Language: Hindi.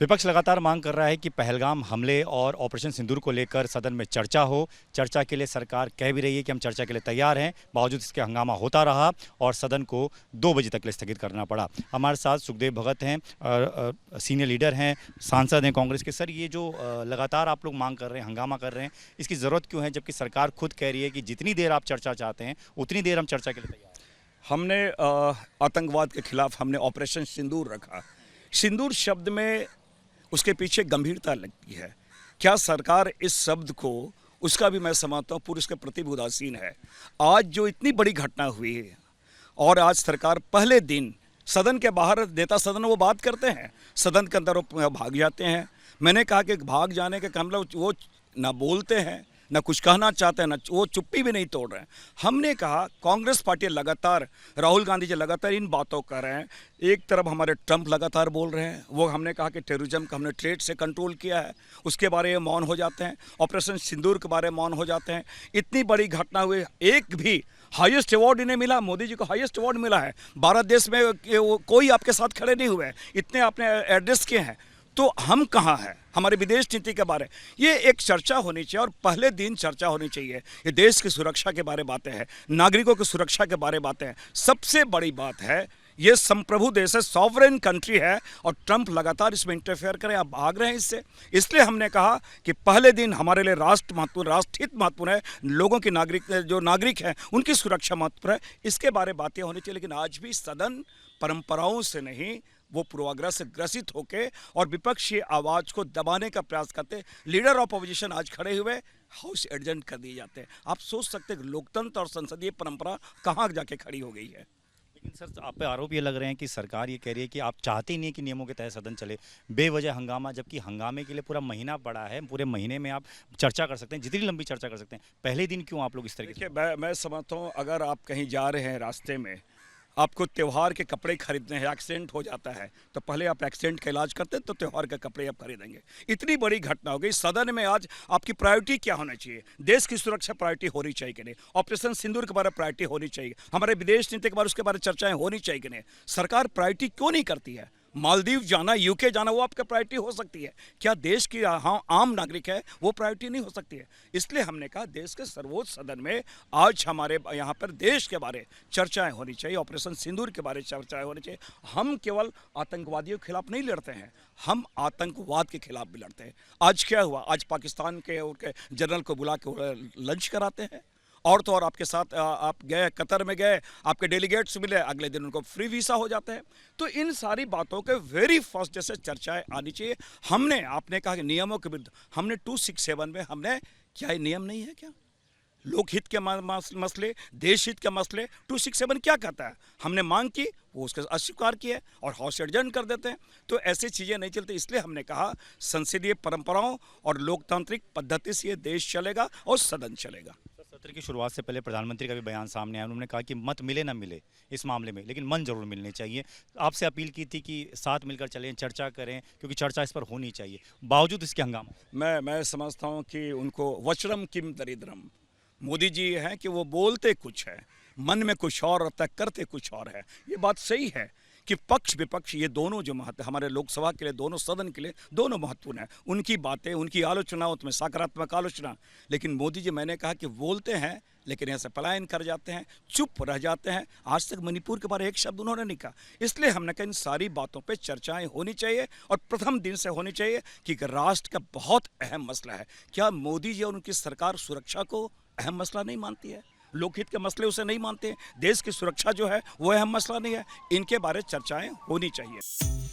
विपक्ष लगातार मांग कर रहा है कि पहलगाम हमले और ऑपरेशन सिंदूर को लेकर सदन में चर्चा हो। चर्चा के लिए सरकार कह भी रही है कि हम चर्चा के लिए तैयार हैं, बावजूद इसके हंगामा होता रहा और सदन को 2 बजे तक के लिए स्थगित करना पड़ा। हमारे साथ सुखदेव भगत हैं, सीनियर लीडर हैं, सांसद हैं कांग्रेस के। सर, ये जो लगातार आप लोग मांग कर रहे हैं, हंगामा कर रहे हैं, इसकी ज़रूरत क्यों है, जबकि सरकार खुद कह रही है कि जितनी देर आप चर्चा चाहते हैं उतनी देर हम चर्चा के लिए तैयार हैं। हमने आतंकवाद के खिलाफ हमने ऑपरेशन सिंदूर रखा। सिंदूर शब्द में उसके पीछे गंभीरता लगती है। क्या सरकार इस शब्द को, उसका भी मैं समझता हूँ, पूरी उसके प्रति उदासीन है। आज जो इतनी बड़ी घटना हुई है और आज सरकार पहले दिन सदन के बाहर, नेता सदन वो बात करते हैं, सदन के अंदर वो भाग जाते हैं। मैंने कहा कि भाग जाने के काम वो ना बोलते हैं, ना कुछ कहना चाहते हैं, ना वो चुप्पी भी नहीं तोड़ रहे हैं। हमने कहा कांग्रेस पार्टी लगातार, राहुल गांधी जी लगातार इन बातों कर रहे हैं। एक तरफ हमारे ट्रंप लगातार बोल रहे हैं, वो हमने कहा कि टेररिज्म को हमने ट्रेड से कंट्रोल किया है, उसके बारे में मौन हो जाते हैं। ऑपरेशन सिंदूर के बारे में मौन हो जाते हैं। इतनी बड़ी घटना हुई, एक भी हाईएस्ट अवार्ड इन्हें मिला, मोदी जी को हाईएस्ट अवार्ड मिला है। भारत देश में कोई आपके साथ खड़े नहीं हुए, इतने आपने एड्रेस किए हैं। तो हम कहाँ हैं हमारे विदेश नीति के बारे? ये एक चर्चा होनी चाहिए और पहले दिन चर्चा होनी चाहिए। ये देश की सुरक्षा के बारे बातें हैं, नागरिकों की सुरक्षा के बारे बातें हैं। सबसे बड़ी बात है, ये संप्रभु देश है, सॉवरेन कंट्री है और ट्रंप लगातार इसमें इंटरफेयर करे, आप भाग रहे हैं इससे। इसलिए हमने कहा कि पहले दिन हमारे लिए राष्ट्र महत्वपूर्ण, राष्ट्रहित महत्वपूर्ण है, लोगों की जो नागरिक हैं उनकी सुरक्षा महत्वपूर्ण है। इसके बारे बातें होनी चाहिए। लेकिन आज भी सदन परंपराओं से नहीं, वो पूर्वाग्रह से ग्रसित होके और विपक्षी आवाज़ को दबाने का प्रयास करते, लीडर ऑफ अपोजिशन आज खड़े हुए हाउस एडजर्न कर दिए जाते हैं। आप सोच सकते हैं लोकतंत्र और संसदीय परंपरा कहाँ जाके खड़ी हो गई है। लेकिन सर, आप पे आरोप ये लग रहे हैं कि सरकार ये कह रही है कि आप चाहते ही नहीं कि नियमों के तहत सदन चले, बेवजह हंगामा, जबकि हंगामे के लिए पूरा महीना पड़ा है। पूरे महीने में आप चर्चा कर सकते हैं, जितनी लंबी चर्चा कर सकते हैं। पहले दिन क्यों आप लोग इस तरीके से? देखिए, मैं समझता हूँ अगर आप कहीं जा रहे हैं, रास्ते में आपको त्यौहार के कपड़े खरीदने हैं, एक्सीडेंट हो जाता है, तो पहले आप एक्सीडेंट का इलाज करते हैं, तो त्यौहार के कपड़े आप खरीदेंगे। इतनी बड़ी घटना हो गई सदन में। आज आपकी प्रायोरिटी क्या होना चाहिए? देश की सुरक्षा प्रायोरिटी होनी चाहिए कि नहीं? ऑपरेशन सिंदूर के बारे में प्रायोरिटी होनी चाहिए, हमारे विदेश नीति के बारे उसके बारे में चर्चाएं होनी चाहिए कि नहीं? सरकार प्रायोरिटी क्यों नहीं करती है? मालदीव जाना, यूके जाना, वो आपका प्रायोरिटी हो सकती है। क्या देश की आम नागरिक है वो प्रायोरिटी नहीं हो सकती है? इसलिए हमने कहा देश के सर्वोच्च सदन में आज हमारे यहाँ पर देश के बारे चर्चाएं होनी चाहिए, ऑपरेशन सिंदूर के बारे चर्चाएं होनी चाहिए। हम केवल आतंकवादियों के खिलाफ नहीं लड़ते हैं, हम आतंकवाद के खिलाफ भी लड़ते हैं। आज क्या हुआ? आज पाकिस्तान के उनके जनरल को बुला के लंच कराते हैं। और तो और आपके साथ आप गए, कतर में गए, आपके डेलीगेट्स मिले, अगले दिन उनको फ्री वीसा हो जाते हैं। तो इन सारी बातों के वेरी फर्स्ट जैसे चर्चाएं आनी चाहिए। हमने, आपने कहा कि नियमों के विरुद्ध, हमने 267 में हमने, क्या ये नियम नहीं है क्या? लोकहित के मसले, देश हित के मसले 267 क्या कहता है? हमने मांग की, वो उसके अस्वीकार किए और हाउस एडजर्न कर देते हैं। तो ऐसी चीज़ें नहीं चलती। इसलिए हमने कहा संसदीय परंपराओं और लोकतांत्रिक पद्धति से ये देश चलेगा और सदन चलेगा। सत्र की शुरुआत से पहले प्रधानमंत्री का भी बयान सामने आया। उन्होंने कहा कि मत मिले ना मिले इस मामले में, लेकिन मन जरूर मिलने चाहिए। आपसे अपील की थी कि साथ मिलकर चलें, चर्चा करें, क्योंकि चर्चा इस पर होनी चाहिए, बावजूद इसके हंगामा। मैं समझता हूँ कि उनको वचरम किम दरिद्रम, मोदी जी हैं कि वो बोलते कुछ है, मन में कुछ और रहता है, करते कुछ और है। ये बात सही है कि पक्ष विपक्ष ये दोनों जो हमारे लोकसभा के लिए, दोनों सदन के लिए दोनों महत्वपूर्ण है। उनकी बातें, उनकी आलोचना, उसमें सकारात्मक आलोचना। लेकिन मोदी जी, मैंने कहा कि बोलते हैं लेकिन ऐसे पलायन कर जाते हैं, चुप रह जाते हैं। आज तक मणिपुर के बारे एक शब्द उन्होंने नहीं कहा। इसलिए हमने कहा इन सारी बातों पे चर्चाएं होनी चाहिए और प्रथम दिन से होनी चाहिए कि राष्ट्र का बहुत अहम मसला है। क्या मोदी जी और उनकी सरकार सुरक्षा को अहम मसला नहीं मानती है? लोकहित के मसले उसे नहीं मानते हैं? देश की सुरक्षा जो है वो अहम मसला नहीं है? इनके बारे चर्चाएं होनी चाहिए।